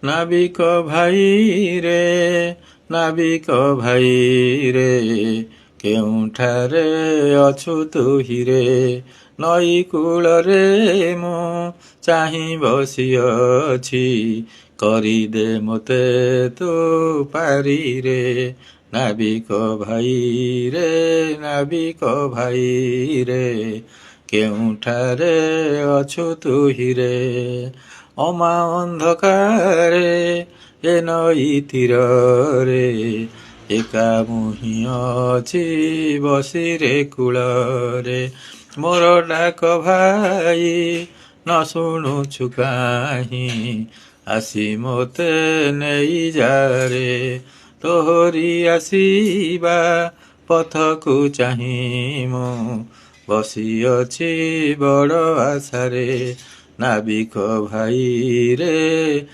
ନାବିକ ଭାଇ ରେ ନାବିକ ଭାଇ ରେ କେଉଁଠାରେ ଅଛୁ ତୁ ହିରେ ନଈ କୂଳରେ ମୁଁ ଚାହିଁ ବସିଅଛି କରିଦେ ମୋତେ ତୁ ପାରିରେ ନାବିକ ଭାଇ ରେ କେଉଁଠାରେ ଅଛୁ ତୁ ହିରେ ଅମା ଅନ୍ଧକାରେ ଏ ନଈ ତୀରରେ ଏକା ମୁହିଁ ଅଛି ବସିରେ କୂଳରେ ମୋର ଡାକ ଭାଇ ନ ଶୁଣୁଛୁ କାହିଁ ଆସି ମୋତେ ନେଇଯାରେ ତୋହରି ଆସିବା ପଥକୁ ଚାହିଁ ମୁଁ ବସିଅଛି ବଡ଼ ଆଶାରେ ନାବିକ ଭାଇ ରେ